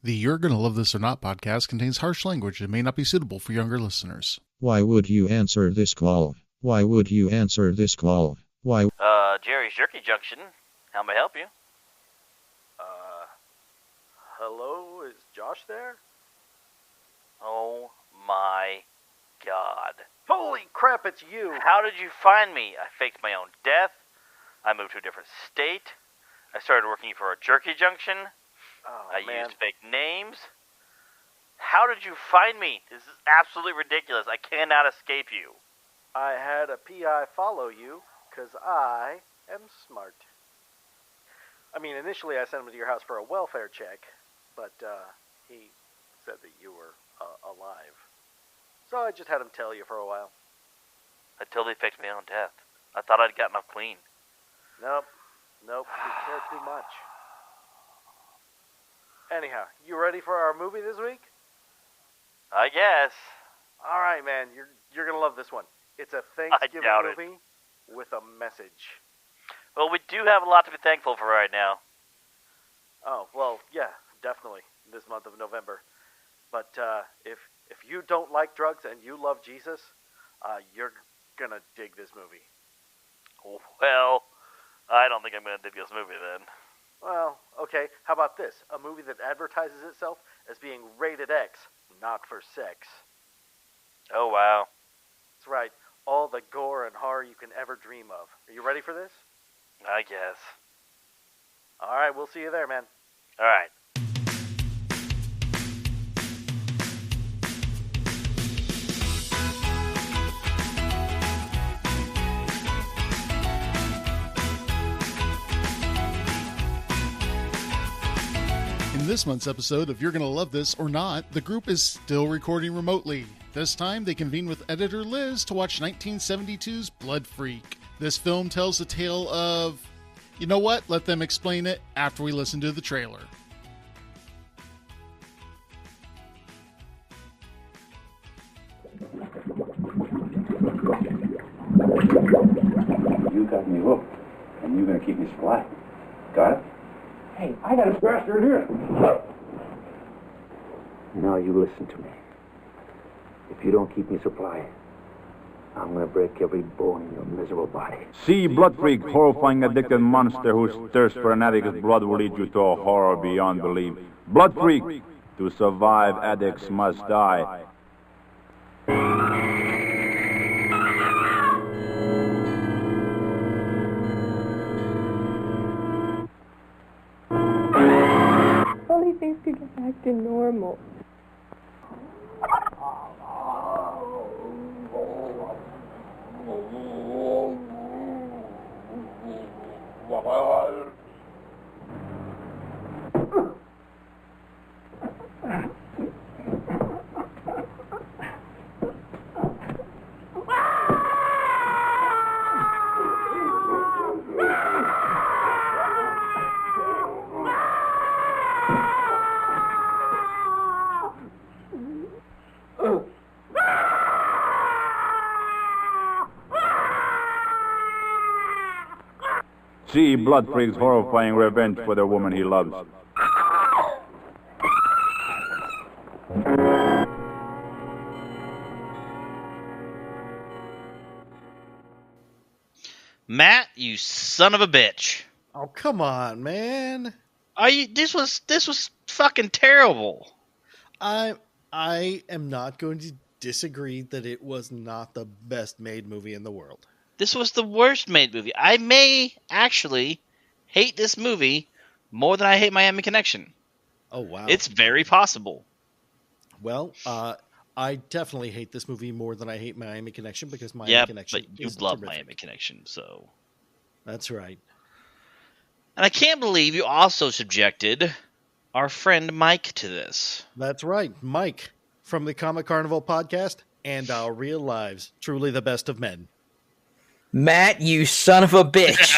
The You're Gonna Love This or Not podcast contains harsh language and may not be suitable for younger listeners. Why would you answer this call? Why would you answer this call? Why? Jerry's Jerky Junction. How may I help you? Hello? Is Josh there? Oh my God. Holy crap, it's you! How did you find me? I faked my own death. I moved to a different state. I started working for a jerky junction. I used fake names. How did you find me? This is absolutely ridiculous. I cannot escape you. I had a PI follow you, because I am smart. I mean, initially I sent him to your house for a welfare check, but he said that you were alive. So I just had him tell you for a while. I totally faked my own death. I thought I'd gotten off clean. Nope, you care too much. Anyhow, you ready for our movie this week? I guess. All right, man, you're gonna love this one. It's a Thanksgiving movie with a message. Well, we do have a lot to be thankful for right now. Oh, well, yeah, definitely, this month of November. But if you don't like drugs and you love Jesus, you're gonna dig this movie. Well, I don't think I'm gonna dig this movie then. Well, okay, how about this? A movie that advertises itself as being rated X, not for sex. Oh, wow. That's right, all the gore and horror you can ever dream of. Are you ready for this? I guess. All right, we'll see you there, man. All right. In this month's episode of You're Gonna Love This or Not, the group is still recording remotely. This time, they convene with editor Lizz to watch 1972's Blood Freak. This film tells the tale of... You know what? Let them explain it after we listen to the trailer. You got me hooked, and you're gonna keep me supplied. Got it? Hey, I got a bastard here. Now you listen to me. If you don't keep me supplied, I'm gonna break every bone in your miserable body. See Blood Freak, horrifying addicted monster whose thirst for an addict's blood will lead you to a horror beyond belief. Blood Freak, to survive addicts must die. Only things could get back to normal. See Blood Freak's horrifying revenge for the woman he loves. Matt, you son of a bitch. Oh, come on, man. This was fucking terrible. I am not going to disagree that it was not the best made movie in the world. This was the worst made movie. I may actually hate this movie more than I hate Miami Connection. Oh, wow. It's very possible. Well, I definitely hate this movie more than I hate Miami Connection because Miami Connection but you love Miami Connection, so... That's right. And I can't believe you also subjected our friend Mike to this. That's right. Mike from the Comic Carnival podcast and Our Real Lives. Truly the best of men. Matt, you son of a bitch.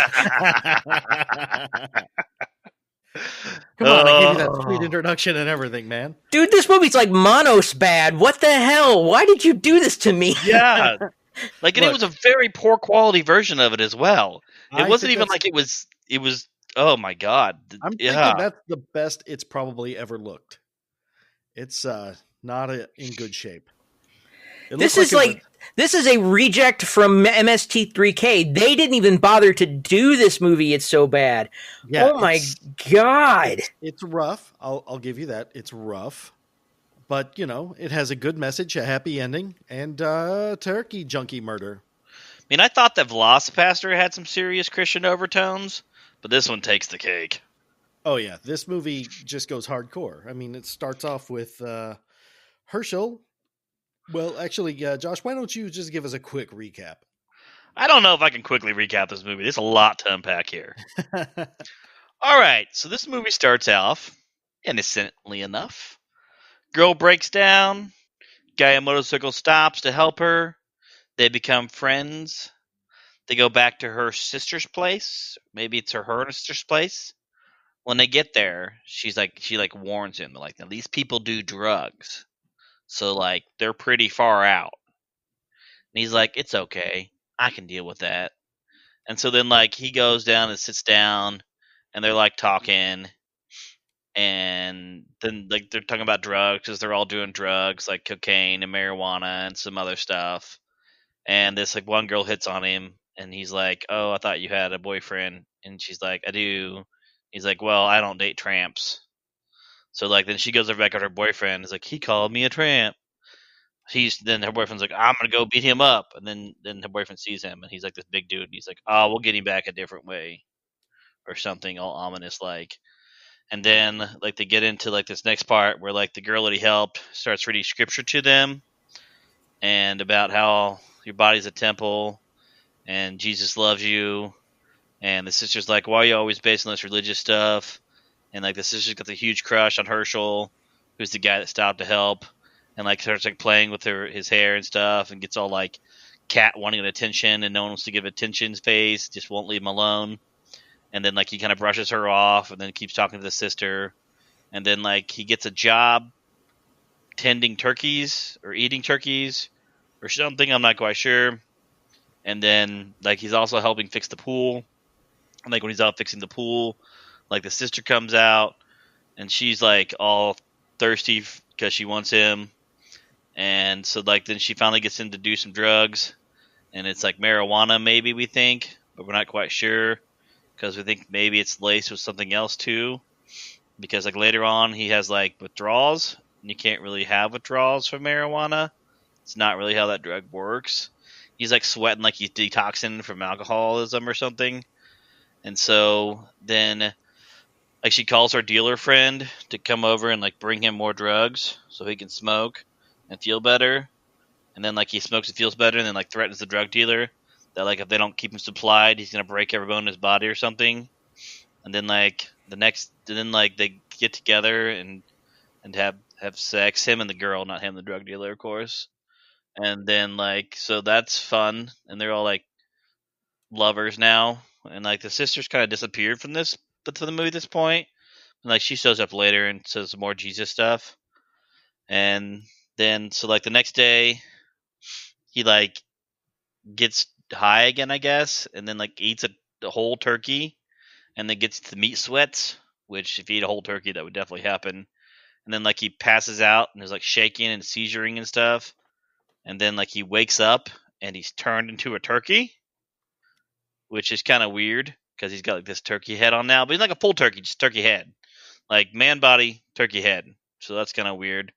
Come on, I gave you that sweet introduction and everything, man. Dude, this movie's like Manos bad. What the hell? Why did you do this to me? Yeah. Like, and it was a very poor quality version of it as well. It wasn't even like it was, oh my God. I'm thinking that's the best it's probably ever looked. It's not in good shape. This is this is a reject from MST3K. They didn't even bother to do this movie. It's so bad. Yeah, oh my God. It's rough. I'll give you that. It's rough. But, it has a good message, a happy ending, and turkey junkie murder. I mean, I thought that VelociPastor had some serious Christian overtones, but this one takes the cake. Oh, yeah. This movie just goes hardcore. I mean, it starts off with Herschel. Well, actually, Josh, why don't you just give us a quick recap? I don't know if I can quickly recap this movie. There's a lot to unpack here. All right, so this movie starts off, innocently enough. Girl breaks down. Guy on motorcycle stops to help her. They become friends. They go back to her sister's place. Maybe it's her sister's place. When they get there, she warns him, like, these people do drugs. So, like, they're pretty far out. And he's like, it's okay. I can deal with that. And so then, like, he goes down and sits down, and they're, like, talking. And then, like, they're talking about drugs because they're all doing drugs, like cocaine and marijuana and some other stuff. And this, like, one girl hits on him, and he's like, oh, I thought you had a boyfriend. And she's like, I do. He's like, well, I don't date tramps. So, like, then she goes back at her boyfriend. He's like, he called me a tramp. Then her boyfriend's like, I'm going to go beat him up. And then her boyfriend sees him, and he's like this big dude. And he's like, oh, we'll get him back a different way. Or something all ominous like. And then, like, they get into, like, this next part where, like, the girl that he helped starts reading scripture to them. And about how your body's a temple. And Jesus loves you. And the sister's like, why are you always based on this religious stuff? And, like, the sister's got the huge crush on Herschel, who's the guy that stopped to help. And, like, starts, like, playing with his hair and stuff. And gets all, like, cat wanting attention. And no one wants to give attention's face. Just won't leave him alone. And then, like, he kind of brushes her off. And then keeps talking to the sister. And then, like, he gets a job tending turkeys. Or eating turkeys. Or something. I'm not quite sure. And then, like, he's also helping fix the pool. And, like, when he's out fixing the pool, like, the sister comes out, and she's, like, all thirsty because she wants him. And so, like, then she finally gets him to do some drugs. And it's, like, marijuana, maybe, we think. But we're not quite sure. Because we think maybe it's laced with something else, too. Because, like, later on, he has, like, withdrawals. And you can't really have withdrawals from marijuana. It's not really how that drug works. He's, like, sweating like he's detoxing from alcoholism or something. And so then, like, she calls her dealer friend to come over and, like, bring him more drugs so he can smoke and feel better. And then, like, he smokes and feels better and then, like, threatens the drug dealer that, like, if they don't keep him supplied, he's going to break every bone in his body or something. And then, like, they get together and have sex. Him and the girl, not him, the drug dealer, of course. And then, like, so that's fun. And they're all, like, lovers now. And, like, the sister's kind of disappeared from the movie at this point. And, like, she shows up later and says more Jesus stuff. And then, so, like, the next day, he, like, gets high again, I guess. And then, like, eats a whole turkey. And then gets the meat sweats. Which, if you eat a whole turkey, that would definitely happen. And then, like, he passes out and is, like, shaking and seizuring and stuff. And then, like, he wakes up and he's turned into a turkey. Which is kind of weird, because he's got, like, this turkey head on now. But he's like a full turkey, just turkey head. Like, man body, turkey head. So that's kind of weird.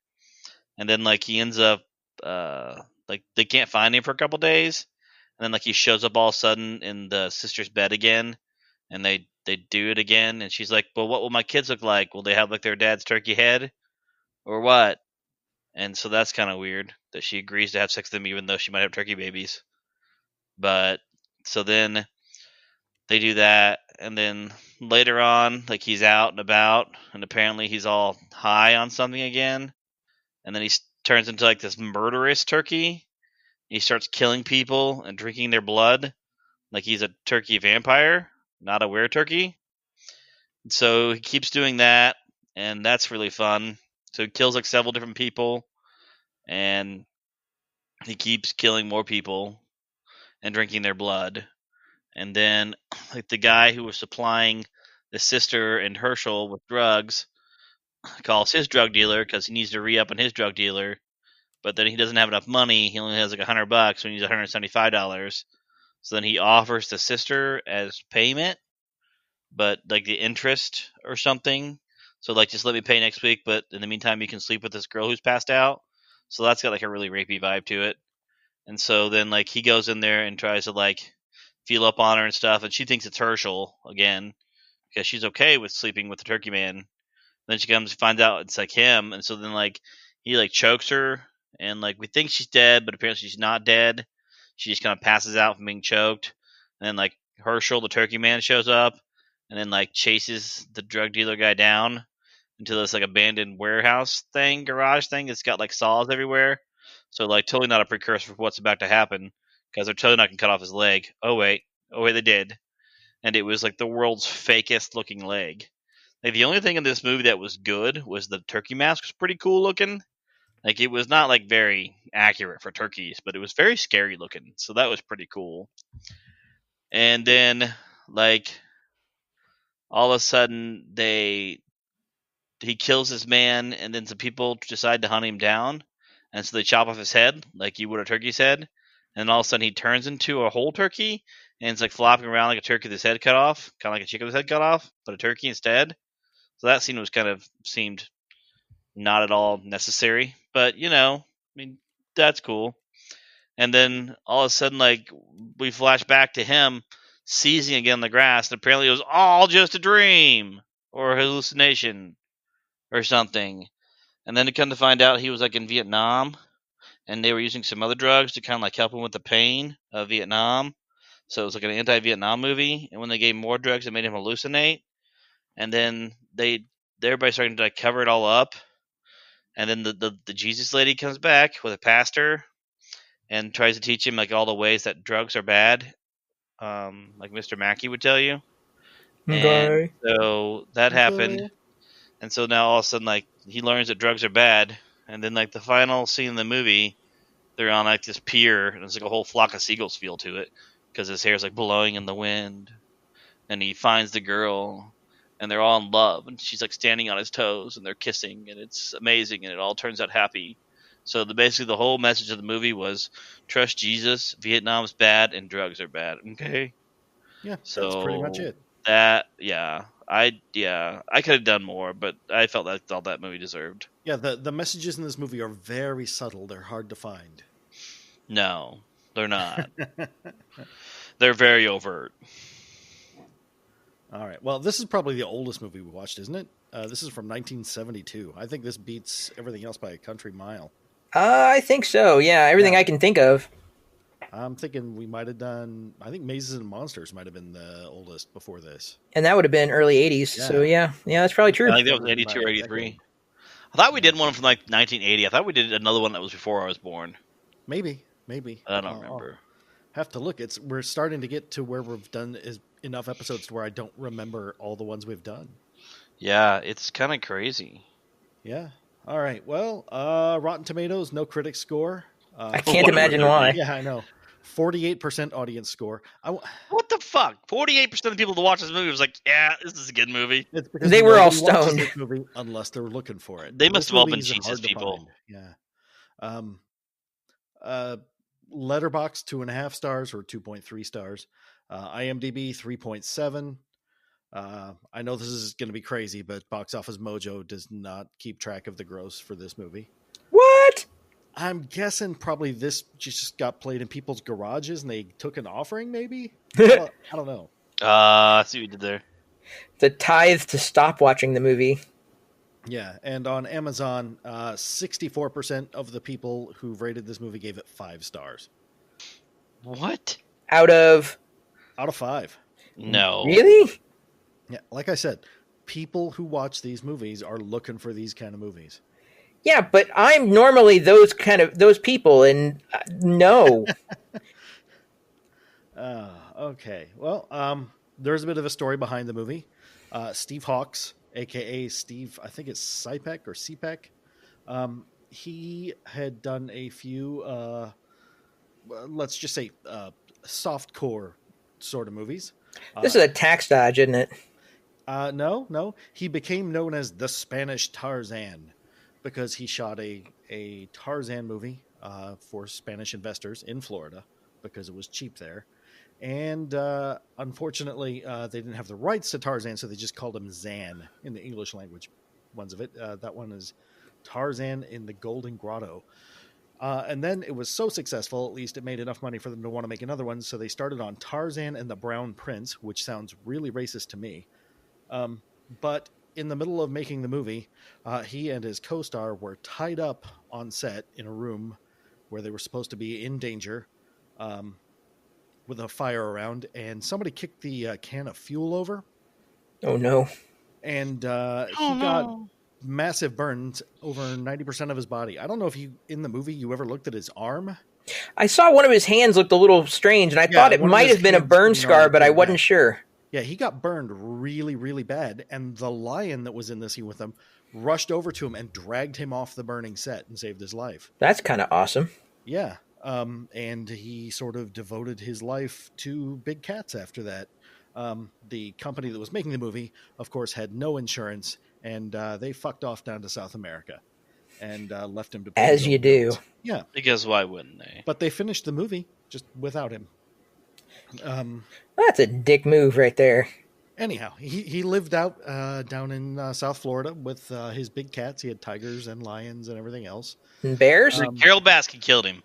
And then, like, he ends up, like, they can't find him for a couple days. And then, like, he shows up all of a sudden in the sister's bed again. And they do it again. And she's like, well, what will my kids look like? Will they have, like, their dad's turkey head? Or what? And so that's kind of weird, that she agrees to have sex with them even though she might have turkey babies. But, so then they do that, and then later on, like, he's out and about, and apparently he's all high on something again, and then he turns into, like, this murderous turkey. He starts killing people and drinking their blood, like he's a turkey vampire, not a were-turkey. So he keeps doing that, and that's really fun. So he kills, like, several different people, and he keeps killing more people and drinking their blood. And then, like, the guy who was supplying the sister and Herschel with drugs calls his drug dealer because he needs to re-up on his drug dealer, but then he doesn't have enough money. He only has like $100, so he needs $175. So then he offers the sister as payment, but like the interest or something. So like, just let me pay next week, but in the meantime, you can sleep with this girl who's passed out. So that's got like a really rapey vibe to it. And so then like he goes in there and tries to like feel up on her and stuff, and she thinks it's Herschel again because she's okay with sleeping with the turkey man. Then she comes and finds out it's like him, and so then like he like chokes her, and like we think she's dead, but apparently she's not dead. She just kind of passes out from being choked, and then like Herschel, the turkey man, shows up, and then like chases the drug dealer guy down into this like abandoned warehouse thing, garage thing. It's got like saws everywhere, so like totally not a precursor for what's about to happen because they're totally not gonna cut off his leg. Oh wait, they did, and it was like the world's fakest looking leg. Like the only thing in this movie that was good was the turkey mask was pretty cool looking. Like it was not like very accurate for turkeys, but it was very scary looking. So that was pretty cool. And then like all of a sudden he kills his man, and then some people decide to hunt him down, and so they chop off his head like you would a turkey's head. And all of a sudden he turns into a whole turkey, and it's like flopping around like a turkey with his head cut off, kind of like a chicken with his head cut off, but a turkey instead. So that scene seemed not at all necessary, but I mean, that's cool. And then all of a sudden, like we flash back to him seizing again on the grass, and apparently it was all just a dream or a hallucination or something. And then to come to find out, he was like in Vietnam, and they were using some other drugs to kind of like help him with the pain of Vietnam. So it was like an anti-Vietnam movie, and when they gave more drugs, it made him hallucinate. And then everybody's starting to like cover it all up, and then the Jesus lady comes back with a pastor and tries to teach him like all the ways that drugs are bad, like Mr. Mackey would tell you. Okay. And so that happened, and so now all of a sudden like he learns that drugs are bad, and then like the final scene in the movie, they're on like this pier, and it's like a whole flock of seagulls feel to it because his hair's like blowing in the wind, and he finds the girl. And they're all in love, and she's like standing on his toes, and they're kissing, and it's amazing, and it all turns out happy. So basically the whole message of the movie was trust Jesus, Vietnam's bad, and drugs are bad. Okay. Yeah, so that's pretty much it. I could have done more, but I felt that's all that movie deserved. Yeah, the messages in this movie are very subtle. They're hard to find. No, they're not. They're very overt. All right. Well, this is probably the oldest movie we watched, isn't it? This is from 1972. I think this beats everything else by a country mile. I think so. Yeah, everything I can think of. I'm thinking we might have done. I think Mazes and Monsters might have been the oldest before this, and that would have been early 80s. Yeah. So yeah, that's probably true. I think that was 82 or 83. I thought we did one from like 1980. I thought we did another one that was before I was born. Maybe. I don't remember. Have to look. We're starting to get to where we've done enough episodes to where I don't remember all the ones we've done. Yeah, it's kind of crazy. Yeah. All right. Well, Rotten Tomatoes, no critic score. I can't imagine why. Yeah, I know. 48% audience score. What the fuck? 48% of the people that watch this movie was like, yeah, this is a good movie. It's because they were all stoned. This movie unless they were looking for it. They must have all been Jesus people. Yeah. Letterboxd 2.5 stars or 2.3 stars. IMDb 3.7. I know this is going to be crazy, but Box Office Mojo does not keep track of the gross for this movie. What? I'm guessing probably this just got played in people's garages and they took an offering, maybe? I don't know. I see what you did there. The tithe to stop watching the movie. Yeah, and on Amazon, 64% of the people who rated this movie gave it 5 stars. What? Out of 5. No. Really? Yeah, like I said, people who watch these movies are looking for these kind of movies. Yeah, but I'm normally those people, and no. Okay. Well, there's a bit of a story behind the movie. Steve Hawks, a.k.a. Steve, I think it's Sipek or CPEC. He had done a few, let's just say, softcore sort of movies. This is a tax dodge, isn't it? No. He became known as the Spanish Tarzan because he shot a Tarzan movie for Spanish investors in Florida because it was cheap there. And unfortunately, they didn't have the rights to Tarzan, so they just called him Zan in the English language ones of it. That one is Tarzan in the Golden Grotto. And then it was so successful, at least it made enough money for them to want to make another one. So they started on Tarzan and the Brown Prince, which sounds really racist to me. But in the middle of making the movie, he and his co-star were tied up on set in a room where they were supposed to be in danger with a fire around, and somebody kicked the can of fuel over. Oh, no. And he got massive burns over 90% of his body. I don't know if in the movie you ever looked at his arm. I saw one of his hands looked a little strange, and I thought it might have been a burn scar, but I wasn't sure. Yeah, he got burned really, really bad, and the lion that was in the scene with him rushed over to him and dragged him off the burning set and saved his life. That's kind of awesome. Yeah, and he sort of devoted his life to big cats after that. The company that was making the movie, of course, had no insurance, and they fucked off down to South America and left him to... As you do. Yeah. Because why wouldn't they? But they finished the movie just without him. That's a dick move right there. Anyhow, he lived out down in South Florida with his big cats. He had tigers and lions and everything else. And bears? Carole Baskin killed him.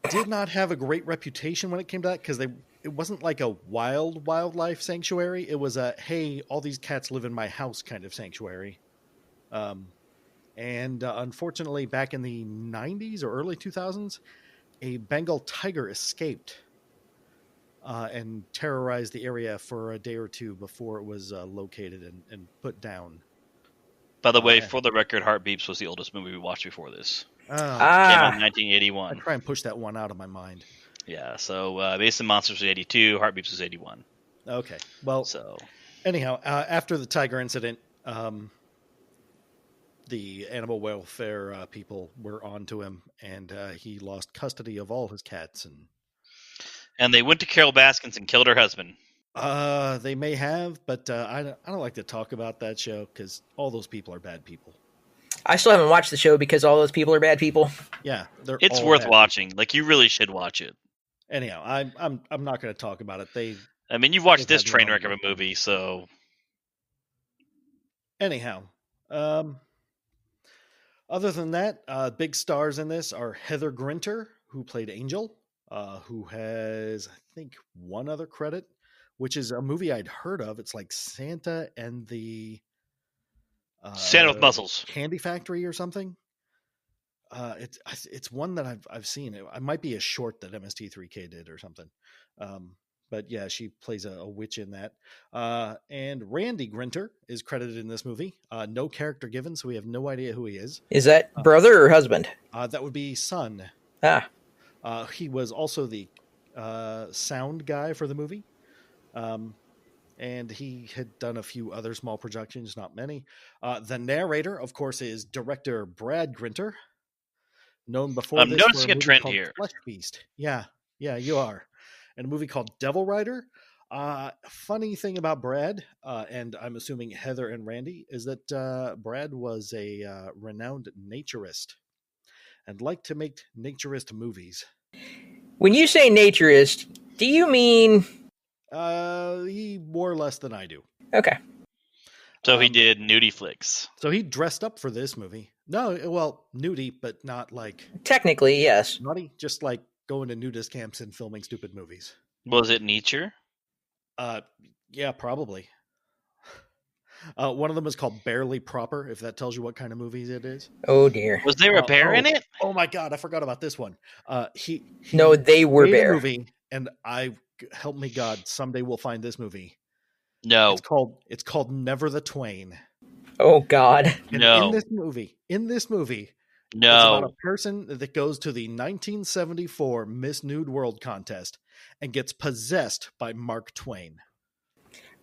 Did not have a great reputation when it came to that because it wasn't like a wildlife sanctuary. It was a, hey, all these cats live in my house kind of sanctuary. And unfortunately, back in the 90s or early 2000s, a Bengal tiger escaped and terrorized the area for a day or two before it was located and put down. By the way, for the record, Heartbeeps was the oldest movie we watched before this. Came out in 1981. I try and push that one out of my mind. Yeah, so Based on Monsters was 82, Heartbeeps was 81. Okay, well, so anyhow, after the tiger incident, the animal welfare people were on to him, and he lost custody of all his cats. And they went to Carole Baskins and killed her husband. They may have, but I don't like to talk about that show because all those people are bad people. I still haven't watched the show because all those people are bad people. Yeah, it's worth watching. Like, you really should watch it. Anyhow, I'm not going to talk about it. You've watched this train wreck of a movie, so. Anyhow, other than that, big stars in this are Heather Grinter, who played Angel, who has, I think, one other credit, which is a movie I'd heard of. It's like Santa and the Santa with Muscles Candy Factory or something. It's one that I've seen. It might be a short that MST3K did or something. But yeah, she plays a witch in that. And Randy Grinter is credited in this movie. No character given, so we have no idea who he is. Is that brother or husband? That would be son. He was also the sound guy for the movie. And he had done a few other small productions, not many. The narrator, of course, is director Brad Grinter, known before. I'm noticing a trend here. Flesh Beast. Yeah, you are. And a movie called Devil Rider. Funny thing about Brad, and I'm assuming Heather and Randy, is that Brad was a renowned naturist and liked to make naturist movies. When you say naturist, do you mean... he more less than I do. Okay. So he did nudie flicks. So he dressed up for this movie. No, well, nudie, but not like... Technically, yes. Naughty, just like going to nudist camps and filming stupid movies. Was it nature? Yeah, probably. One of them is called Barely Proper, if that tells you what kind of movie it is. Oh, dear. Was there a bear in it? Oh, my God, I forgot about this one. No, they were bear. Movie, and help me God, someday we'll find this movie. No. It's called Never the Twain. Oh, God. And no. In this movie, no. It's about a person that goes to the 1974 Miss Nude World contest and gets possessed by Mark Twain.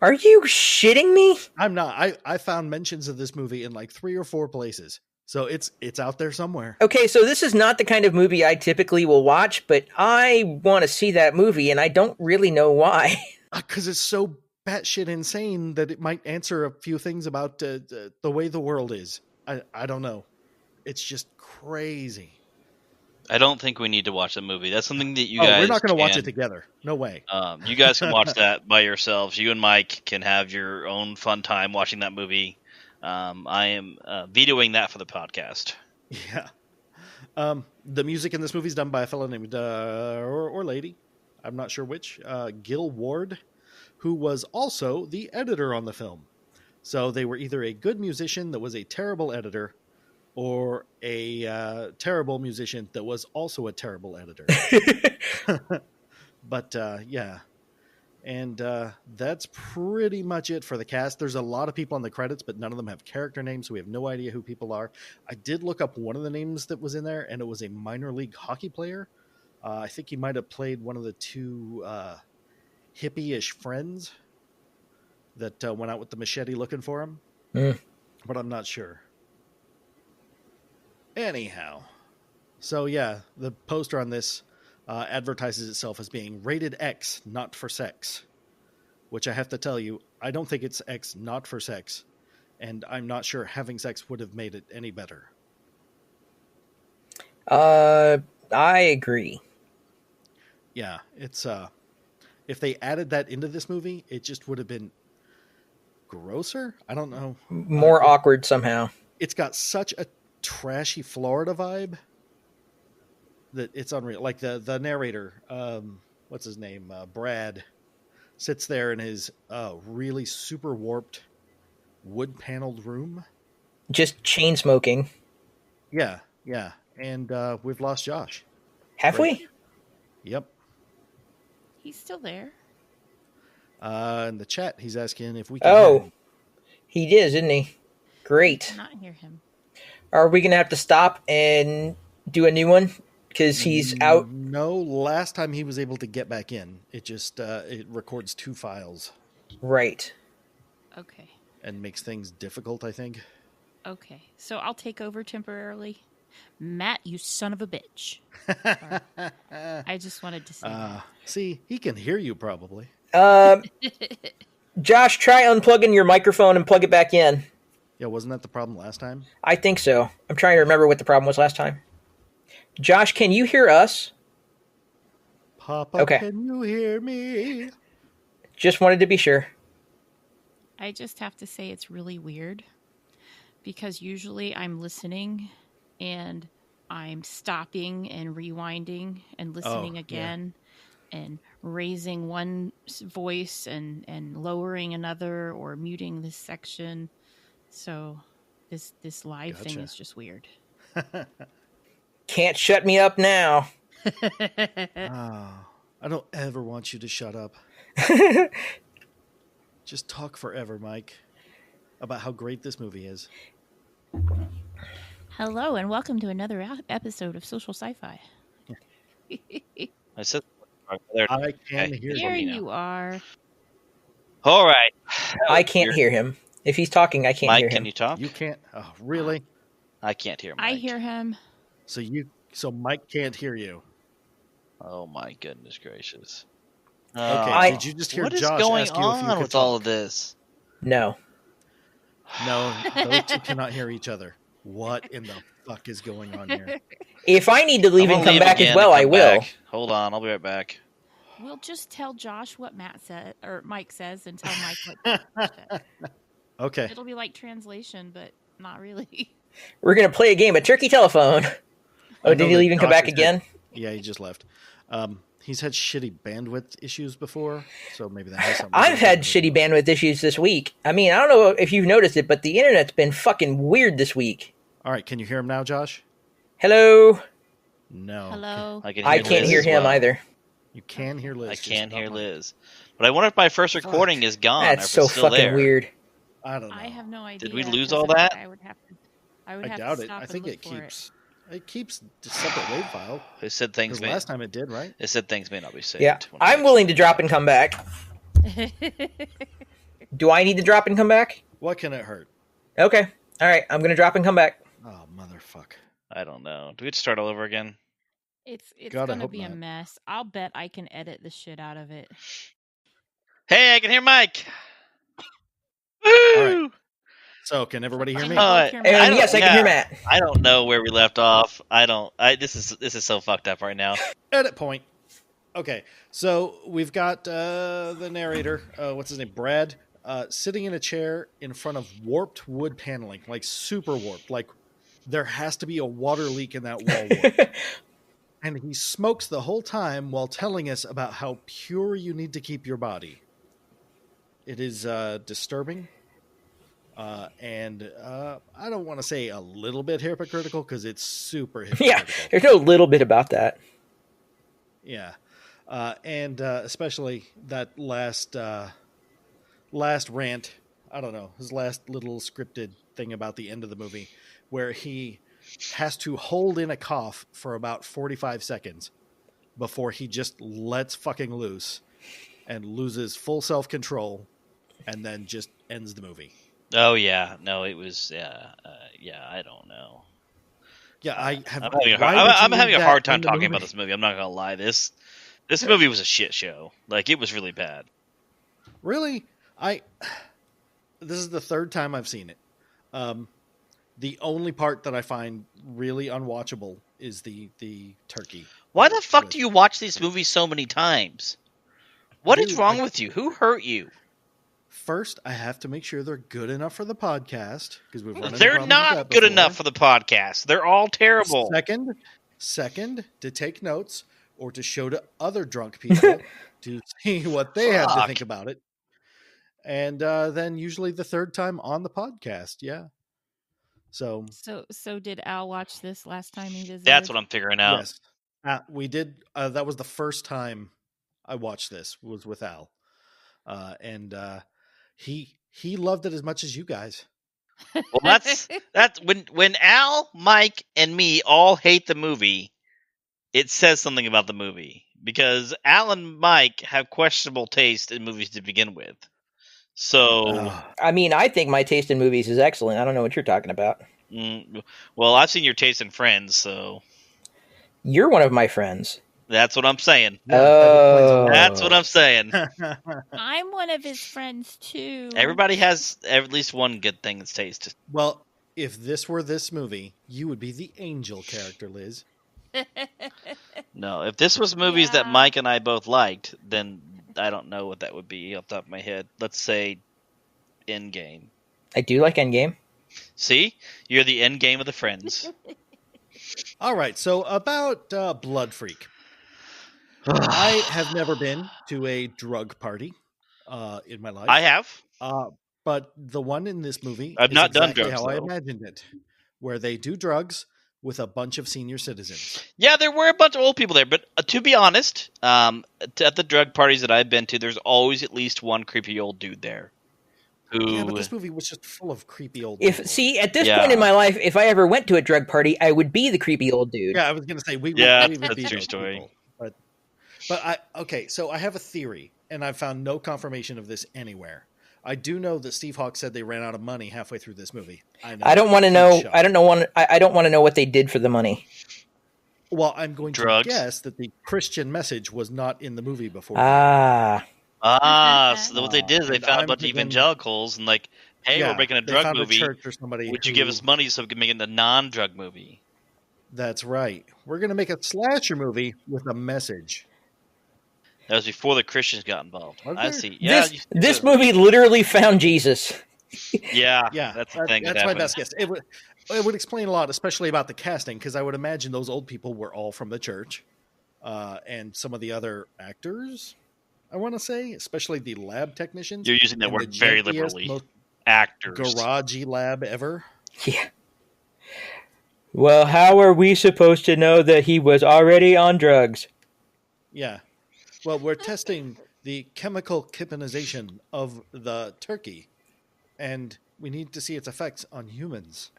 Are you shitting me? I'm not. I found mentions of this movie in like 3 or 4 places. So it's out there somewhere. Okay, so this is not the kind of movie I typically will watch, but I want to see that movie, and I don't really know why. Because it's so batshit insane that it might answer a few things about the way the world is. I don't know. It's just crazy. I don't think we need to watch the movie. That's something that you guys. We're not going to watch it together. No way. You guys can watch that by yourselves. You and Mike can have your own fun time watching that movie. I am vetoing that for the podcast. Yeah. The music in this movie is done by a fellow named or lady, I'm not sure which, Gil Ward, who was also the editor on the film. So they were either a good musician that was a terrible editor, or a terrible musician that was also a terrible editor. But yeah. And that's pretty much it for the cast. There's a lot of people on the credits, but none of them have character names, so we have no idea who people are. I did look up one of the names that was in there, and it was a minor league hockey player. I think he might have played one of the two hippie-ish friends that went out with the machete looking for him. But I'm not sure. Anyhow. So yeah, the poster on this advertises itself as being rated X, not for sex. Which I have to tell you, I don't think it's X, not for sex. And I'm not sure having sex would have made it any better. I agree. Yeah, it's if they added that into this movie, it just would have been grosser. I don't know. More awkward somehow. It's got such a trashy Florida vibe that it's unreal. Like the narrator, what's his name? Brad sits there in his really super warped wood paneled room. Just chain smoking. Yeah. And we've lost Josh. Have we? Yep. He's still there. In the chat, he's asking if we can. Oh, he is, isn't he? Great. I cannot hear him. Are we going to have to stop and do a new one? Because he's out? No, last time he was able to get back in. It just it records 2 files. Right. Okay. And makes things difficult, I think. Okay. So I'll take over temporarily. Matt, you son of a bitch. I just wanted to say that. See, he can hear you probably. Josh, try unplugging your microphone and plug it back in. Yeah, wasn't that the problem last time? I think so. I'm trying to remember what the problem was last time. Josh, can you hear us? Papa, okay. Can you hear me? Just wanted to be sure. I just have to say it's really weird because usually I'm listening and I'm stopping and rewinding and listening again and raising one voice and lowering another or muting this section. So this live thing is just weird. Can't shut me up now. I don't ever want you to shut up. Just talk forever, Mike, about how great this movie is. Hello, and welcome to another episode of Social Sci-Fi. I said, I can hear you. There you are. All right. I can't hear him. If he's talking, I can't Mike, hear him. can you talk? You can't. Oh, really? I can't hear Mike. I hear him. So Mike can't hear you. Oh my goodness gracious. Okay, did you just hear Josh ask you if you could on with talk? all of this? No. No, those two cannot hear each other. What in the fuck is going on here? If I need to leave and come back as well, I will. Back. Hold on, I'll be right back. We'll just tell Josh what Matt said or Mike says, and tell Mike what. Okay. It'll be like translation, but not really. We're gonna play a game of Turkey Telephone. Oh, did he leave and come back again? Yeah, he just left. He's had shitty bandwidth issues before, so maybe that has something. I've had shitty bandwidth issues this week. I mean, I don't know if you've noticed it, but the internet's been fucking weird this week. All right, can you hear him now, Josh? Hello? No. Hello? I can't hear him either. You can hear Liz. I can hear Liz. But I wonder if my first recording is gone. That's so still fucking there. weird. I don't know. I have no idea. Did we lose all that? I would have I to doubt it. stop I think and it look for keeps. It keeps a separate WAV file. It said things may. Last time it did, right? It said things may not be saved. Yeah, I'm willing to drop and come back. Do I need to drop and come back? What can it hurt? Okay. All right. I'm going to drop and come back. Oh, motherfuck. I don't know. Do we have to start all over again? It's going to be a mess. I'll bet I can edit the shit out of it. Hey, I can hear Mike. All right. So, can everybody hear me? Yes, I can hear Matt. I don't know where we left off. This is so fucked up right now. Edit point. Okay, so we've got the narrator, what's his name, Brad, sitting in a chair in front of warped wood paneling, like super warped. Like there has to be a water leak in that wall. And he smokes the whole time while telling us about how pure you need to keep your body. It is disturbing. And I don't want to say a little bit hypocritical because it's super hypocritical. Yeah, there's no little bit about that. Yeah. And especially that last rant, I don't know, his last little scripted thing about the end of the movie where he has to hold in a cough for about 45 seconds before he just lets fucking loose and loses full self-control and then just ends the movie. Oh, yeah. No, it was, I don't know. Yeah, I'm having a hard time talking about this movie. I'm not going to lie. This movie was a shit show. Like, it was really bad. Really? This is the third time I've seen it. The only part that I find really unwatchable is the turkey. Why the fuck do you watch these movies so many times? What is wrong with you? Who hurt you? First, I have to make sure they're good enough for the podcast because we've run. They're not good enough for the podcast. They're all terrible. Second, to take notes or to show to other drunk people to see what they have to think about it. And then usually the third time on the podcast, yeah. So did Al watch this last time he visited? That's what I'm figuring out. Yes, we did. That was the first time I watched this was with Al, and he loved it as much as you guys. Well, that's when Al, Mike, and me all hate the movie. It says something about the movie because Al and Mike have questionable taste in movies to begin with. So, I mean, I think my taste in movies is excellent. I don't know what you're talking about. Well, I've seen your taste in Friends, so you're one of my friends. That's what I'm saying. Oh, that's what I'm saying. I'm one of his friends too. Everybody has at least one good thing that's taste. Well, if this were this movie, you would be the angel character, Liz. No, if this was movies that Mike and I both liked, then I don't know what that would be off the top of my head. Let's say Endgame. I do like Endgame. See? You're the Endgame of the Friends. All right, so about Blood Freak. I have never been to a drug party in my life. I have. But the one in this movie I've not done exactly drugs, how I though. imagined it, where they do drugs with a bunch of senior citizens. Yeah, there were a bunch of old people there, but to be honest, at the drug parties that I've been to, there's always at least one creepy old dude there. Yeah, but this movie was just full of creepy old people. At this point in my life, if I ever went to a drug party, I would be the creepy old dude. Yeah, I was going to say, we would that's be a true those story. People. So I have a theory, and I've found no confirmation of this anywhere. I do know that Steve Hawke said they ran out of money halfway through this movie. I don't want to know. I don't want to know what they did for the money. Well, I'm going to guess that the Christian message was not in the movie before. So what they did is they found a bunch of evangelicals and like, hey, we're making a drug movie. Would you give us money so we can make it a non-drug movie? That's right. We're going to make a slasher movie with a message. That was before the Christians got involved. I see. Yeah, this movie literally found Jesus. Yeah. That's the thing. That's my best guess. It would explain a lot, especially about the casting, because I would imagine those old people were all from the church, and some of the other actors. I want to say, especially the lab technicians. You're using that word very liberally. Actors. Garagey lab ever. Yeah. Well, how are we supposed to know that he was already on drugs? Yeah. Well, we're testing the chemical kypinization of the turkey, and we need to see its effects on humans.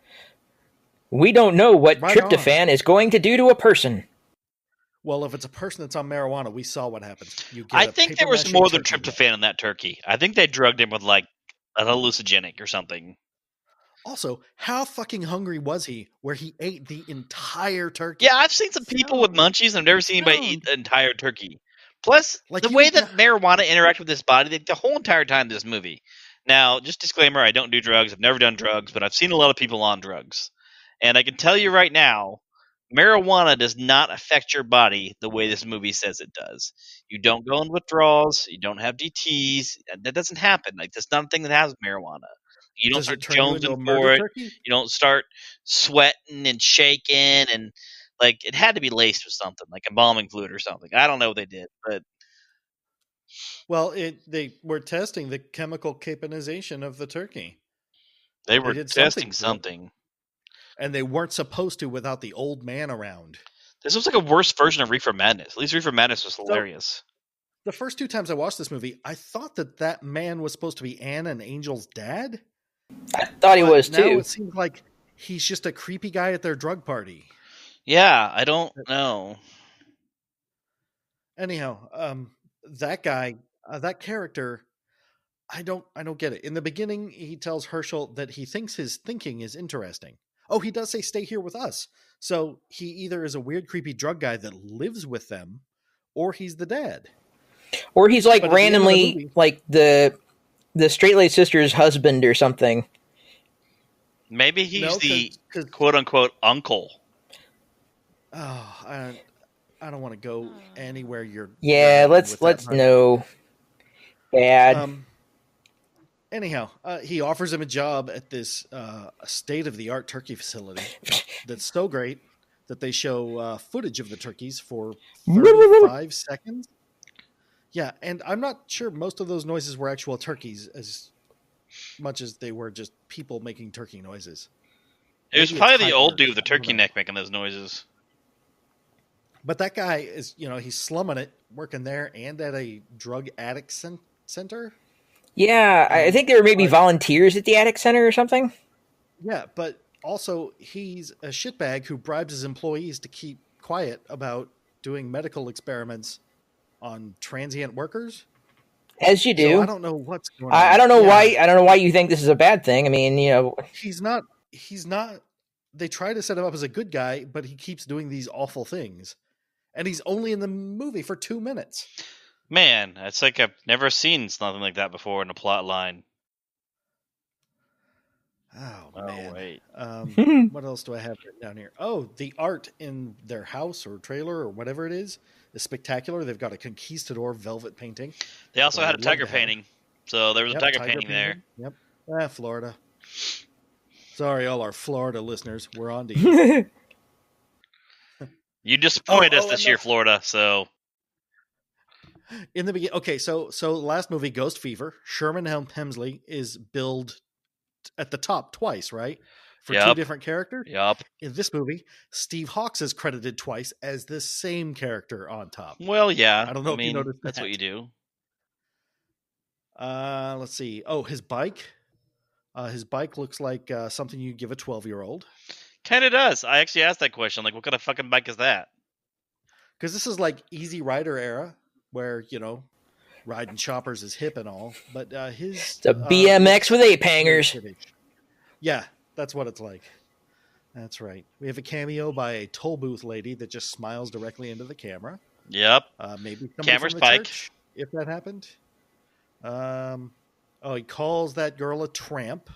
We don't know what tryptophan is going to do to a person. Well, if it's a person that's on marijuana, we saw what happens. I think there was more than tryptophan in that turkey. I think they drugged him with like an hallucinogenic or something. Also, how fucking hungry was he where he ate the entire turkey? Yeah, I've seen some people with munchies and I've never seen anybody eat the entire turkey. Plus, Like, the you way would that marijuana interacts with this body, the whole entire time this movie. Now, just disclaimer, I don't do drugs. I've never done drugs, but I've seen a lot of people on drugs. And I can tell you right now, marijuana does not affect your body the way this movie says it does. You don't go in withdrawals. You don't have DTs. That doesn't happen. Like, that's not a thing that happens with marijuana. You don't Does start it turn you into a jonesing murder for it. turkey? You don't start sweating and shaking. And, like, it had to be laced with something, like embalming fluid or something. I don't know what they did, but... Well, they were testing the chemical caponization of the turkey. They were did testing to it. something. And they weren't supposed to without the old man around. This was like a worse version of Reefer Madness. At least Reefer Madness was hilarious. The first 2 times I watched this movie, I thought that man was supposed to be Anna and Angel's dad. I thought he was now too. It seems like he's just a creepy guy at their drug party. Yeah, I don't know. Anyhow, that guy, that character, I don't get it. In the beginning, he tells Herschel that he thinks his thinking is interesting. Oh, he does say, "Stay here with us." So he either is a weird, creepy drug guy that lives with them, or he's the dad. Or he's like But at the end of the randomly movie- like the straight-laced sister's husband or something. Maybe he's No, the 'cause- quote-unquote uncle. Oh, I don't want to go anywhere. Yeah, you're let's with that, but- no. Bad. Anyhow, he offers him a job at this state-of-the-art turkey facility that's so great that they show footage of the turkeys for 35 seconds. Yeah, and I'm not sure most of those noises were actual turkeys as much as they were just people making turkey noises. It was Maybe probably it's the old hyper. dude with the I don't turkey know. neck making those noises. But that guy is, he's slumming it, working there and at a drug addict center. Yeah, I think there were maybe volunteers at the Attic Center or something. Yeah, but also he's a shitbag who bribes his employees to keep quiet about doing medical experiments on transient workers. As you do. So I don't know what's going on. I don't know Yeah. why. I don't know why you think this is a bad thing. I mean, He's not. They try to set him up as a good guy, but he keeps doing these awful things. And he's only in the movie for 2 minutes. Man, it's like I've never seen something like that before in a plot line. Oh, man. Wait. What else do I have written down here? Oh, the art in their house or trailer or whatever it is spectacular. They've got a conquistador velvet painting. They also Well, had a I'd love tiger to have. painting. So there was Yep, a tiger painting there. painting. Yep. Florida. Sorry, all our Florida listeners. We're on to you. You disappointed us and this year, Florida, so... In the beginning, okay, so last movie, Ghost Fever, Sherman Hemsley is billed at the top twice, right? For 2 Yep. different characters. Yup. In this movie, Steve Hawks is credited twice as the same character on top. Well, yeah. I don't know if you noticed that's that. what you do. Let's see. Oh, his bike. His bike looks like something you give a 12-year-old. Kind of does. I actually asked that question. Like, what kind of fucking bike is that? Because this is like Easy Rider era, where, riding choppers is hip and all. But his... it's a BMX with ape hangers. Yeah, that's what it's like. That's right. We have a cameo by a toll booth lady that just smiles directly into the camera. Yep. Maybe somebody Camera's from the Pike. church, if that happened. He calls that girl a tramp,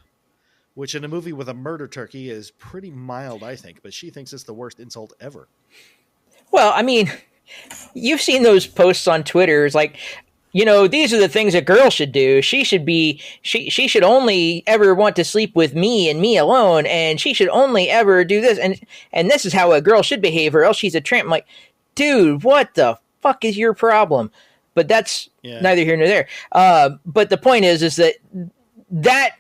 which in a movie with a murder turkey is pretty mild, I think. But she thinks it's the worst insult ever. Well, I mean, you've seen those posts on Twitter. It's like, these are the things a girl should do. She should only ever want to sleep with me and me alone, and she should only ever do this. And this is how a girl should behave, or else she's a tramp. I'm like, dude, what the fuck is your problem? But that's neither here nor there. But the point is that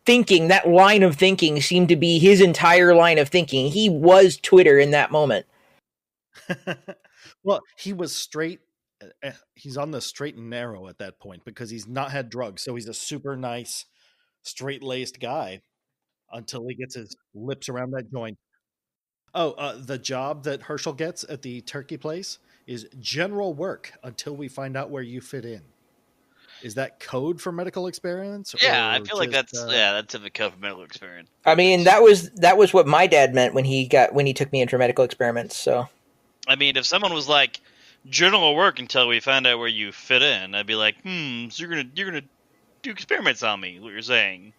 thinking, that line of thinking seemed to be his entire line of thinking. He was Twitter in that moment. Well, he was straight. He's on the straight and narrow at that point because he's not had drugs. So he's a super nice, straight-laced guy until he gets his lips around that joint. Oh, the job that Herschel gets at the turkey place is general work until we find out where you fit in. Is that code for medical experiments? Yeah, or I feel like just, that's in the code for medical experiment. I mean, that was what my dad meant when he took me in for medical experiments. So, I mean, if someone was like, journal will work until we find out where you fit in. I'd be like, so you're gonna do experiments on me, what you're saying.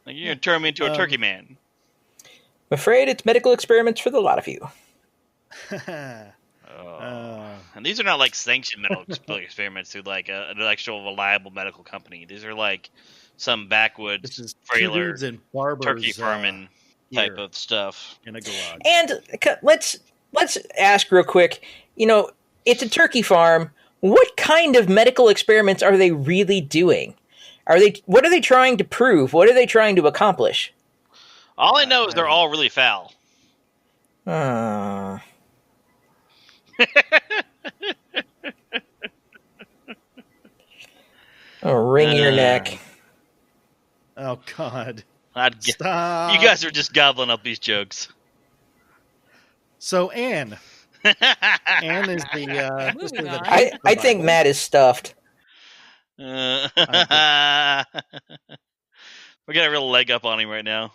Like, you're gonna turn me into a turkey man. I'm afraid it's medical experiments for the lot of you. And these are not like sanctioned medical experiments through like an actual reliable medical company. These are like some backwoods trailer turkey farming type of stuff in a garage. And let's ask real quick. It's a turkey farm. What kind of medical experiments are they really doing? What are they trying to prove? What are they trying to accomplish? All I know is they're all really foul. Wring your neck. Oh, God. Stop. You guys are just gobbling up these jokes. So, Anne. Anne is the... I think Matt is stuffed. We got a real leg up on him right now.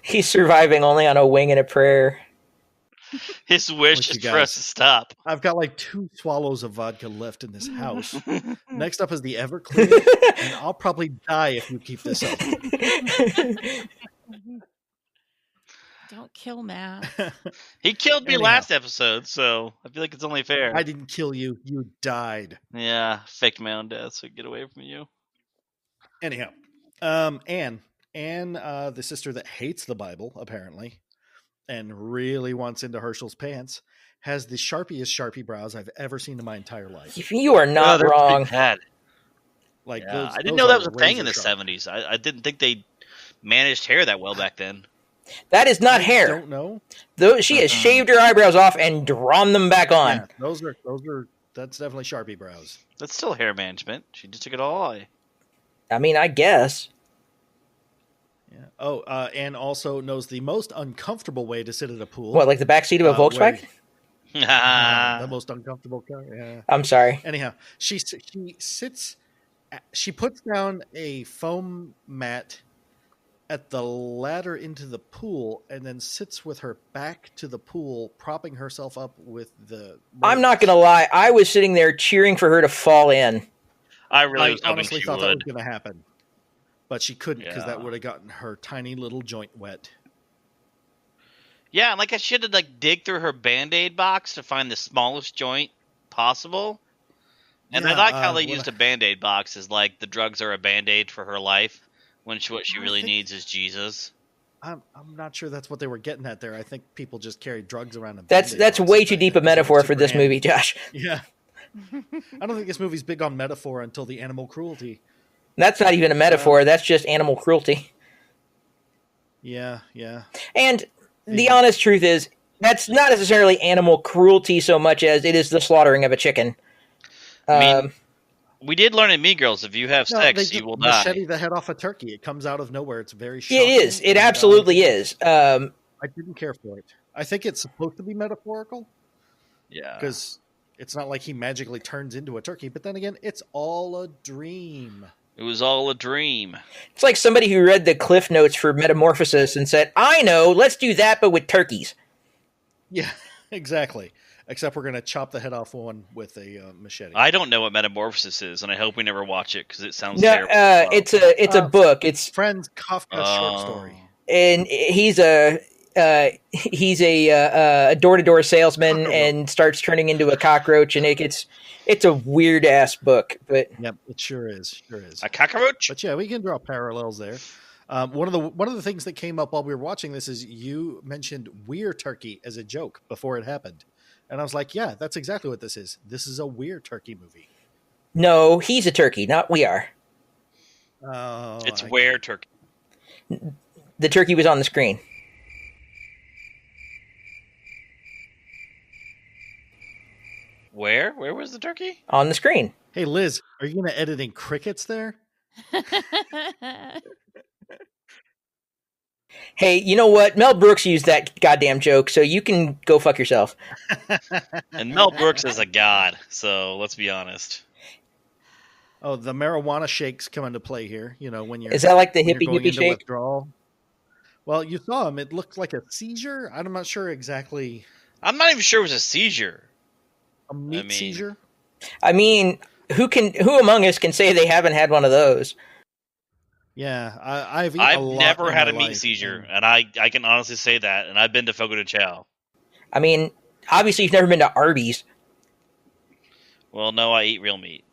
He's surviving only on a wing and a prayer. His wish is for us to stop. I've got like 2 swallows of vodka left in this house. Next up is the Everclear, and I'll probably die if you keep this up. Don't kill Matt. He killed me last episode, so I feel like it's only fair. I didn't kill you. You died. Yeah, faked my own death so I could get away from you. Anyhow, Anne, the sister that hates the Bible, apparently, and really wants into Herschel's pants, has the sharpiest Sharpie brows I've ever seen in my entire life. You are not wrong. Like, I didn't know that was a thing in the 70s. I didn't think they managed hair that well back then. That is not hair. I don't know. She has shaved her eyebrows off and drawn them back on. Yeah, that's definitely Sharpie brows. That's still hair management. She just took it all away. I mean, I guess. Yeah. Oh, and also knows the most uncomfortable way to sit at a pool. What, like the backseat of a Volkswagen? The most uncomfortable car. Yeah. I'm sorry. Anyhow, she sits. She puts down a foam mat at the ladder into the pool, and then sits with her back to the pool, propping herself up with the... I'm not going to lie. I was sitting there cheering for her to fall in. I honestly thought that was going to happen. But she couldn't, because that would have gotten her tiny little joint wet. Yeah, like I should have dig through her Band-Aid box to find the smallest joint possible. And I like how they used a Band-Aid box as like the drugs are a Band-Aid for her life. When what she really needs is Jesus. I'm not sure that's what they were getting at there. I think people just carry drugs around. That's way too deep a metaphor for this movie, Josh. Yeah. I don't think this movie's big on metaphor until the animal cruelty. That's not even a metaphor. That's just animal cruelty. Yeah. And the honest truth is, that's not necessarily animal cruelty so much as it is the slaughtering of a chicken. I mean, we did learn in Mean Girls, if you have sex, you will die. Machete the head off a turkey. It comes out of nowhere. It's very shocking. It is. It absolutely is. I didn't care for it. I think it's supposed to be metaphorical. Yeah. Because it's not like he magically turns into a turkey. But then again, it's all a dream. It was all a dream. It's like somebody who read the Cliff Notes for Metamorphosis and said, I know, let's do that, but with turkeys. Yeah, exactly. Except we're going to chop the head off one with a machete. I don't know what Metamorphosis is, and I hope we never watch it because it sounds terrible. It's a book. It's Franz Kafka's short story, and he's a door-to-door salesman and starts turning into a cockroach, and it's a weird ass book. But yep, it sure is. A cockroach. But yeah, we can draw parallels there. One of the things that came up while we were watching this is you mentioned We're Turkey as a joke before it happened. And I was like, yeah, that's exactly what this is. This is a Weird Turkey movie. No, he's a turkey, not we are. Oh, it's Where Turkey. The turkey was on the screen. Where? Where was the turkey? On the screen. Hey, Liz, are you going to edit in crickets there? Hey, you know what? Mel Brooks used that goddamn joke, so you can go fuck yourself. And Mel Brooks is a god, so let's be honest. Oh, the marijuana shakes come into play here. You know, when you're... Is that like the hippie shake? Withdrawal. Well, you saw him. It looked like a seizure. I'm not sure exactly. I'm not even sure it was a seizure. A meat seizure? I mean, who among us can say they haven't had one of those? Yeah, I've never had a meat seizure, and I can honestly say that, and I've been to Fogo de Chao. I mean, obviously you've never been to Arby's. Well, no, I eat real meat.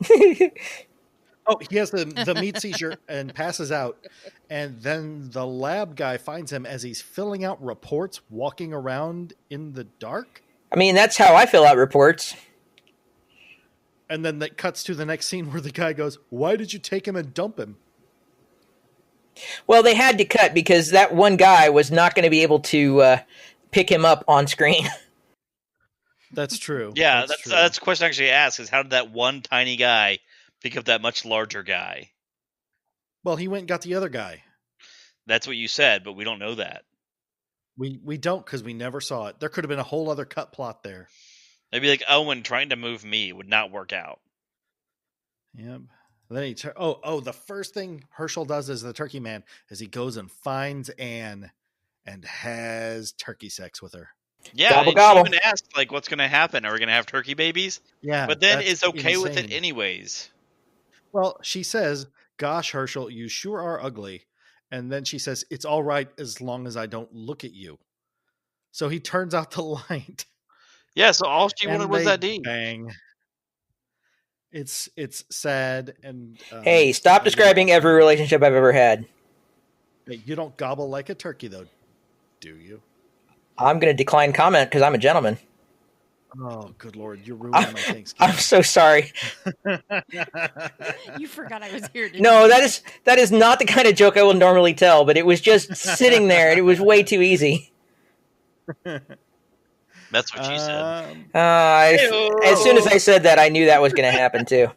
Oh, he has the meat seizure and passes out. And then the lab guy finds him as he's filling out reports, walking around in the dark. I mean, that's how I fill out reports. And then that cuts to the next scene where the guy goes, "Why did you take him and dump him?" Well, they had to cut because that one guy was not going to be able to pick him up on screen. That's true. Yeah, that's a question I actually asked, is how did that one tiny guy pick up that much larger guy? Well, he went and got the other guy. That's what you said, but we don't know that. We don't, because we never saw it. There could have been a whole other cut plot there. Maybe like Owen trying to move me would not work out. Yep. Then he the first thing Herschel does as the turkey man is he goes and finds Anne and has turkey sex with her. Yeah, gobble, and gobble. she even asked, like, what's going to happen? Are we going to have turkey babies? Yeah. But then is okay insane. with it anyways. Well, she says, "Gosh, Herschel, you sure are ugly." And then she says, "It's all right as long as I don't look at you." So he turns out the light. Yeah, so all she wanted was that D. Bang. It's sad. And hey, stop describing every relationship I've ever had. You don't gobble like a turkey, though, do you? I'm going to decline comment because I'm a gentleman. Oh, good Lord. You're ruining my Thanksgiving. I'm so sorry. You forgot I was here. No, that is not the kind of joke I will normally tell, but it was just sitting there and it was way too easy. That's what she said. As soon as I said that, I knew that was going to happen too.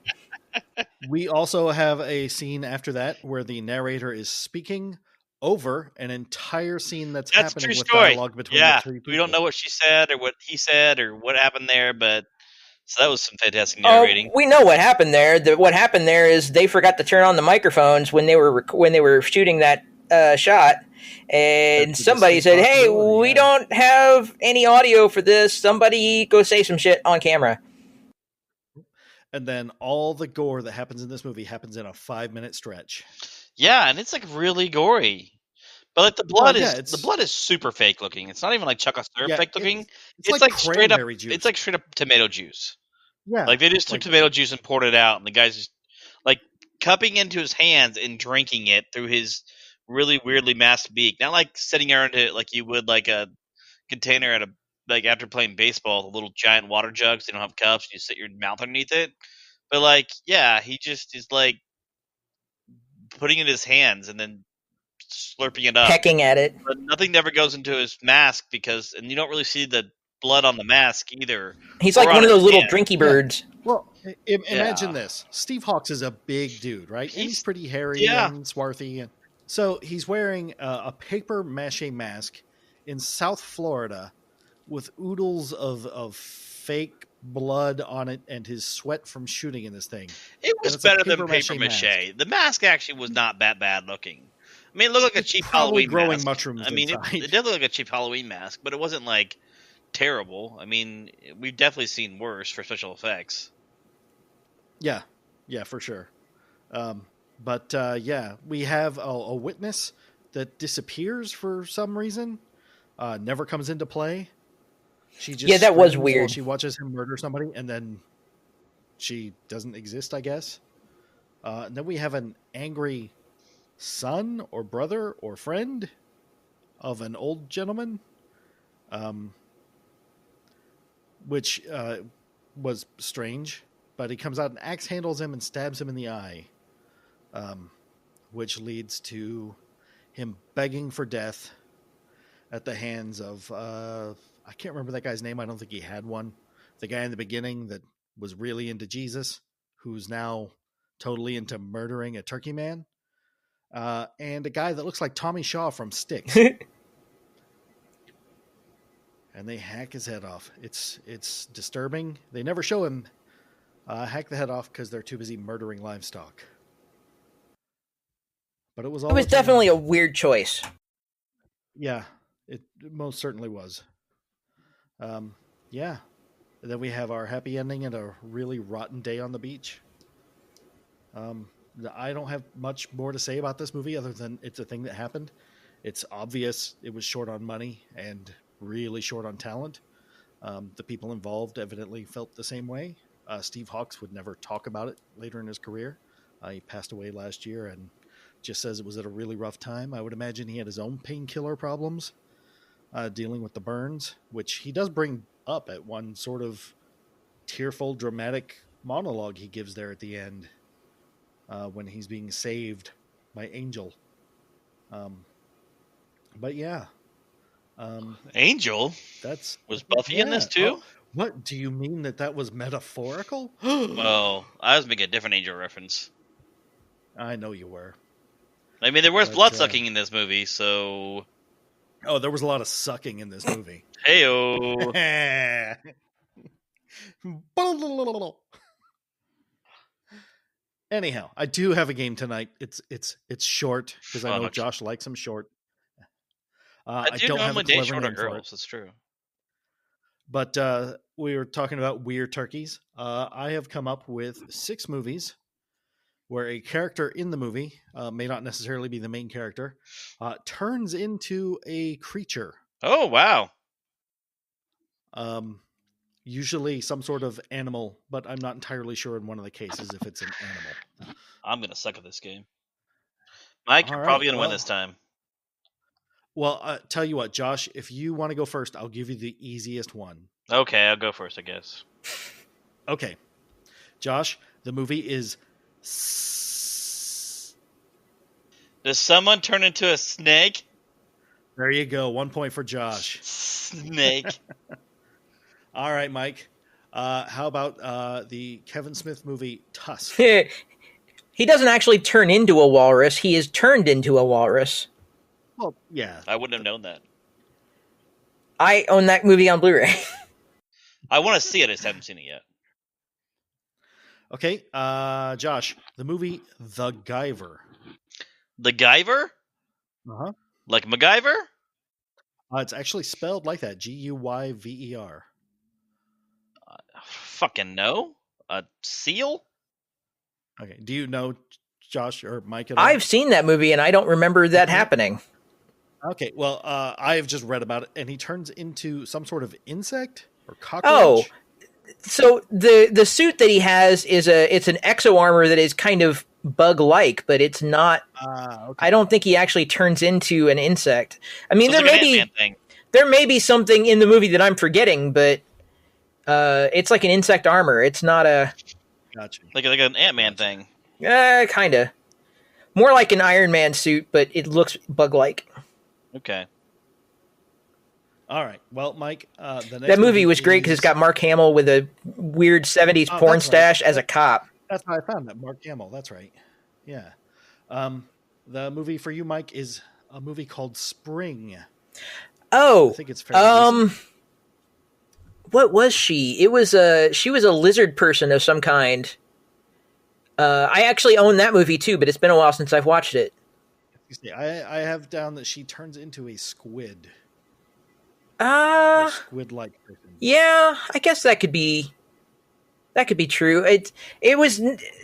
We also have a scene after that where the narrator is speaking over an entire scene that's happening with dialogue between the three people. We don't know what she said or what he said or what happened there, but so that was some fantastic narrating. We know what happened there. What happened there is they forgot to turn on the microphones when they were shooting that shot, and somebody said, "Hey, we don't have any audio for this. Somebody go say some shit on camera." And then all the gore that happens in this movie happens in a 5-minute stretch. Yeah, and it's like really gory. But like the blood is super fake looking. It's not even like chocolate syrup fake looking. It's like straight up juice. It's like straight up tomato juice. Yeah. Like they just took tomato juice and poured it out, and the guy's just like cupping into his hands and drinking it through his really weirdly masked beak. Not like sitting around it like you would like a container at a like after playing baseball, the little giant water jugs. They don't have cups. You sit your mouth underneath it. But like, yeah, he just is like putting it in his hands and then slurping it up, pecking at it. But nothing ever goes into his mask and you don't really see the blood on the mask either. He's like one of those little drinky birds. Yeah. Well, imagine this: Steve Hawks is a big dude, right? And he's pretty hairy and swarthy, and so he's wearing a paper mache mask in South Florida with oodles of fake blood on it and his sweat from shooting in this thing. It was better than paper mache. The mask actually was not that bad looking. I mean, it looked like a cheap Halloween mask. Mushrooms I mean, it did look like a cheap Halloween mask, but it wasn't like terrible. I mean, we've definitely seen worse for special effects. Yeah, for sure. But we have a witness that disappears for some reason, never comes into play. She just that was weird. While she watches him murder somebody, and then she doesn't exist, I guess. And then we have an angry son or brother or friend of an old gentleman, which was strange. But he comes out and axe handles him and stabs him in the eye, which leads to him begging for death at the hands of, I can't remember that guy's name. I don't think he had one. The guy in the beginning that was really into Jesus, who's now totally into murdering a turkey man. And a guy that looks like Tommy Shaw from Sticks. And they hack his head off. It's disturbing. They never show him hack the head off because they're too busy murdering livestock. But it was definitely a weird choice. Yeah, it most certainly was. Yeah. And then we have our happy ending and a really rotten day on the beach. I don't have much more to say about this movie other than it's a thing that happened. It's obvious it was short on money and really short on talent. The people involved evidently felt the same way. Steve Hawks would never talk about it later in his career. He passed away last year and just says it was at a really rough time. I would imagine he had his own painkiller problems dealing with the burns, which he does bring up at one sort of tearful, dramatic monologue he gives there at the end when he's being saved by Angel. But yeah. Angel? Was Buffy in this too? Oh, what? Do you mean that was metaphorical? Oh, I was making a different Angel reference. I know you were. I mean, there was blood sucking in this movie, so... Oh, there was a lot of sucking in this movie. Hey-o! Anyhow, I do have a game tonight. It's short because I know Josh likes them short. I don't have a clever name for it. That's true. But we were talking about weird turkeys. I have come up with 6 movies where a character in the movie, may not necessarily be the main character, turns into a creature. Oh, wow. Usually some sort of animal, but I'm not entirely sure in one of the cases if it's an animal. I'm going to suck at this game. Mike, you're probably going to win this time. Well, tell you what, Josh, if you want to go first, I'll give you the easiest one. Okay, I'll go first, I guess. Okay. Josh, the movie is... Does someone turn into a snake? There you go. 1 point for Josh. Snake. All right, Mike. How about the Kevin Smith movie Tusk? He doesn't actually turn into a walrus. He is turned into a walrus. Well, yeah. I wouldn't have known that. I own that movie on Blu-ray. I want to see it. I just haven't seen it yet. Okay, Josh, the movie The Guyver. The Guyver? Uh-huh. Like MacGyver? It's actually spelled like that, Guyver. Fucking no. A seal? Okay, do you know, Josh or Mike? At all? I've seen that movie, and I don't remember that happening. Okay, well, I've just read about it, and he turns into some sort of insect or cockroach. Oh, so the suit that he has is it's an exo armor that is kind of bug-like, but it's not. Okay. I don't think he actually turns into an insect. I mean, there may be something in the movie that I'm forgetting, but it's like an insect armor. It's not a. Gotcha. Like an Ant-Man thing. Kind of. More like an Iron Man suit, but it looks bug-like. Okay. All right. Well, Mike, the next that movie was great because it's got Mark Hamill with a weird 70s porn stash as a cop. That's how I found that. Mark Hamill. That's right. Yeah. The movie for you, Mike, is a movie called Spring. Oh. I think it's fairly recent. What was she? She was a lizard person of some kind. I actually own that movie too, but it's been a while since I've watched it. I have down that she turns into a squid. Squid-like person. Yeah, I guess that could be true. It was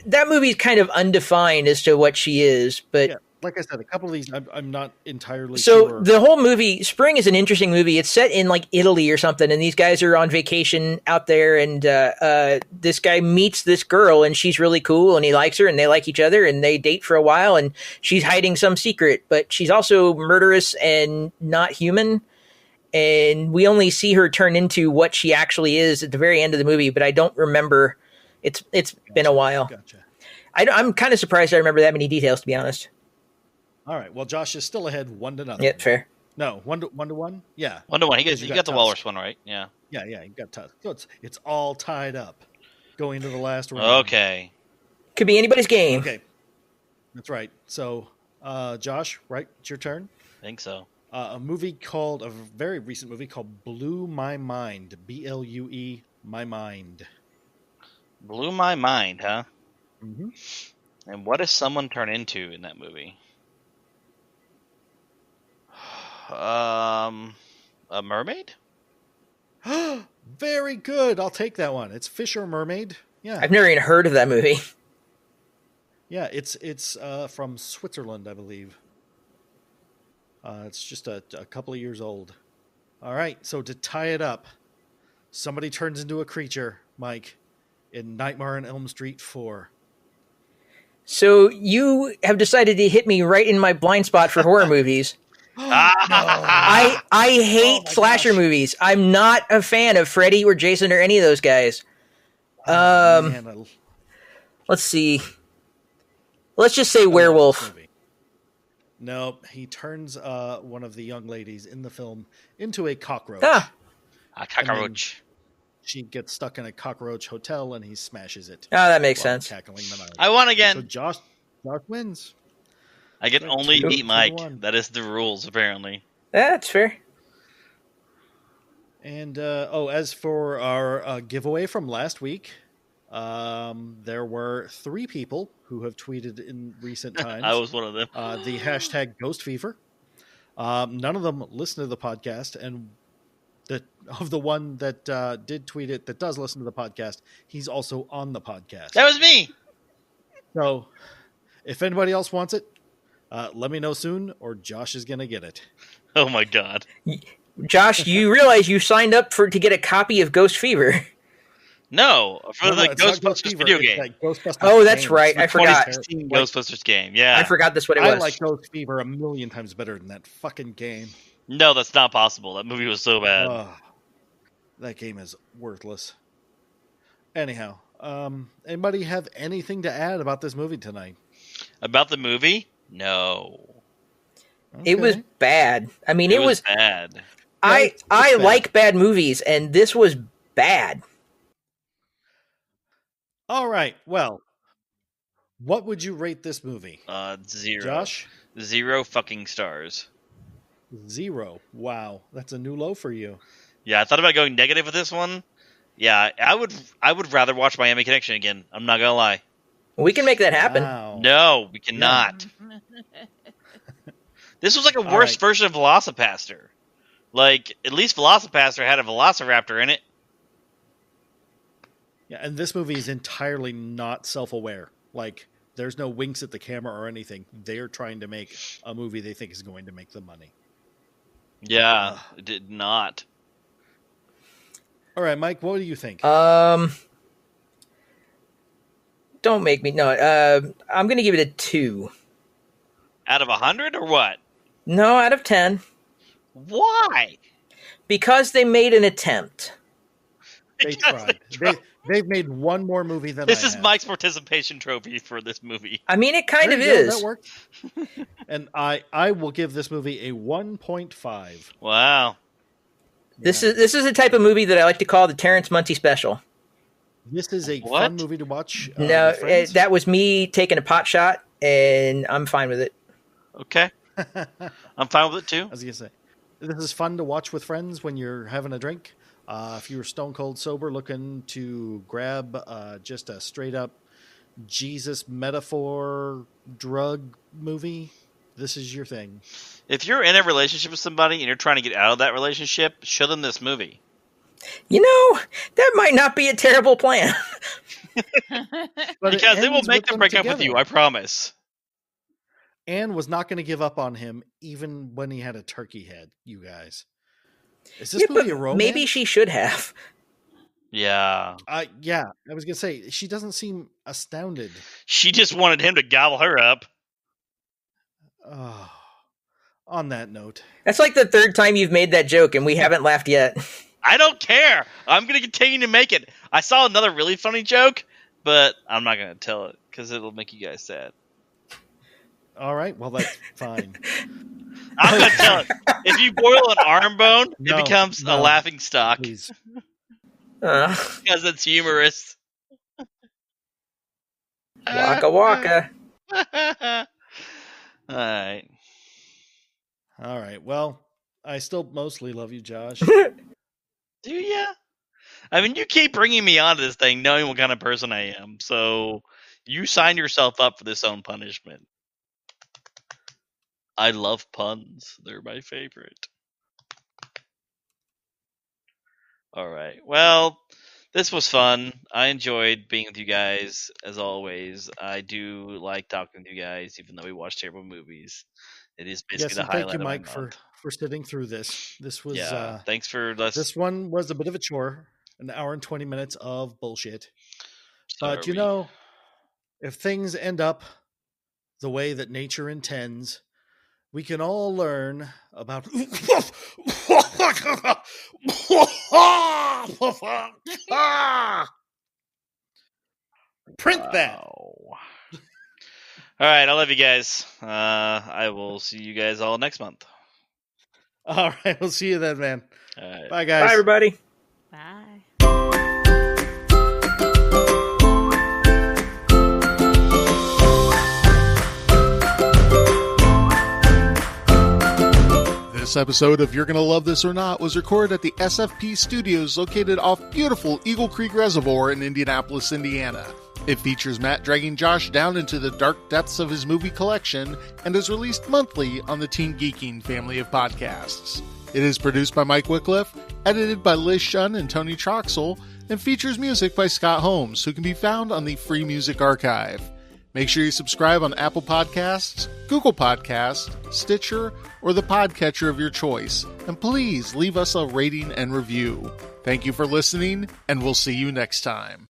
that movie's kind of undefined as to what she is, but yeah, like I said, a couple of these I'm not entirely sure. So the whole movie, Spring, is an interesting movie. It's set in like Italy or something, and these guys are on vacation out there, and this guy meets this girl, and she's really cool, and he likes her, and they like each other, and they date for a while, and she's hiding some secret, but she's also murderous and not human. And we only see her turn into what she actually is at the very end of the movie, but I don't remember. It's been a while. Gotcha. I'm kind of surprised I remember that many details, to be honest. All right. Well, Josh is still ahead 1-0. Yeah, fair. No, 1-1. Yeah, 1-1. You got the walrus one right. Yeah. Yeah. You got Tusk. So it's all tied up going into the last round. Okay. Could be anybody's game. Okay. That's right. So, Josh, right? It's your turn. I think so. A very recent movie called Blew My Mind. BLUE, My Mind. Blew my mind, huh? Mm-hmm. And what does someone turn into in that movie? A mermaid? Very good. I'll take that one. It's Fish or Mermaid. Yeah. I've never even heard of that movie. Yeah, it's from Switzerland, I believe. It's just a couple of years old. All right, so to tie it up, somebody turns into a creature, Mike, in Nightmare on Elm Street 4. So you have decided to hit me right in my blind spot for horror movies. I hate slasher movies. I'm not a fan of Freddy or Jason or any of those guys. Let's see. Let's just say werewolf. No, he turns one of the young ladies in the film into a cockroach. Ah. A cockroach. She gets stuck in a cockroach hotel and he smashes it. Oh, that makes sense. I won again. So Josh wins. I can only beat Mike. That is the rules, apparently. That's fair. And, as for our giveaway from last week, there were 3 people who have tweeted in recent times. I was one of them. The hashtag Ghost Fever. None of them listen to the podcast, and of the one that did tweet it that does listen to the podcast, he's also on the podcast. That was me. So, if anybody else wants it, let me know soon, or Josh is going to get it. Oh my god. Josh, you realize you signed up to get a copy of Ghost Fever. No, for the Ghostbusters video game. Oh, that's right. I forgot. 2016 Ghostbusters game, yeah. I forgot that's what it was. I like Ghost Fever a million times better than that fucking game. No, that's not possible. That movie was so bad. That game is worthless. Anyhow, anybody have anything to add about this movie tonight? About the movie? No. Okay. It was bad. I mean, it was bad. I like bad movies, and this was bad. All right. Well, what would you rate this movie? 0. Josh? 0 fucking stars. 0. Wow, that's a new low for you. Yeah, I thought about going negative with this one. Yeah, I would rather watch Miami Connection again. I'm not gonna lie. We can make that happen. Wow. No, we cannot. This was like a worse version of VelociPastor. Like, at least VelociPastor had a Velociraptor in it. Yeah, and this movie is entirely not self-aware. Like, there's no winks at the camera or anything. They're trying to make a movie they think is going to make them money. Yeah, it did not. All right, Mike, what do you think? Don't make me... No, I'm going to give it a 2. Out of 100 or what? No, out of 10. Why? Because they made an attempt. They tried. They've made one more movie than this I is have. Mike's participation trophy for this movie. I mean, it kind of is. is. That worked. And I will give this movie a 1.5. Wow. This is the type of movie that I like to call the Terrence Muncie special. This is a fun movie to watch. No, that was me taking a pot shot, and I'm fine with it. Okay. I'm fine with it too. I was going to say, this is fun to watch with friends when you're having a drink. If you're stone cold sober looking to grab just a straight up Jesus metaphor drug movie, this is your thing. If you're in a relationship with somebody and you're trying to get out of that relationship, show them this movie. You know, that might not be a terrible plan. Because it will make them break up with you, I promise. Anne was not going to give up on him even when he had a turkey head, you guys. Is this movie a romance? Maybe she should have. Yeah. Yeah, I was going to say, she doesn't seem astounded. She just wanted him to gobble her up. Oh, on that note. That's like the 3rd time you've made that joke, and we haven't laughed yet. I don't care. I'm going to continue to make it. I saw another really funny joke, but I'm not going to tell it because it'll make you guys sad. All right, well, that's fine. I'm going to tell it. If you boil an arm bone, it becomes a laughing stock. Please. Because it's humorous. Waka waka. All right. Well, I still mostly love you, Josh. Do ya? I mean, you keep bringing me onto this thing knowing what kind of person I am. So you sign yourself up for this own punishment. I love puns. They're my favorite. All right. Well, this was fun. I enjoyed being with you guys, as always. I do like talking with you guys, even though we watch terrible movies. It is basically the highlight thank you, Mike, of my month. for sitting through this. This was thanks for this one was a bit of a chore, an hour and 20 minutes of bullshit. But if things end up the way that nature intends, we can all learn about print that. All right, I love you guys. I will see you guys all next month. All right, we'll see you then, man. All right. Bye, guys. Bye, everybody. Bye. This episode of You're Gonna Love This or Not was recorded at the SFP Studios located off beautiful Eagle Creek Reservoir in Indianapolis, Indiana. It features Matt dragging Josh down into the dark depths of his movie collection and is released monthly on the Teen Geeking family of podcasts. It is produced by Mike Wycliffe, edited by Liz Shun and Tony Troxel, and features music by Scott Holmes, who can be found on the Free Music Archive. Make sure you subscribe on Apple Podcasts, Google Podcasts, Stitcher, or the podcatcher of your choice. And please leave us a rating and review. Thank you for listening, and we'll see you next time.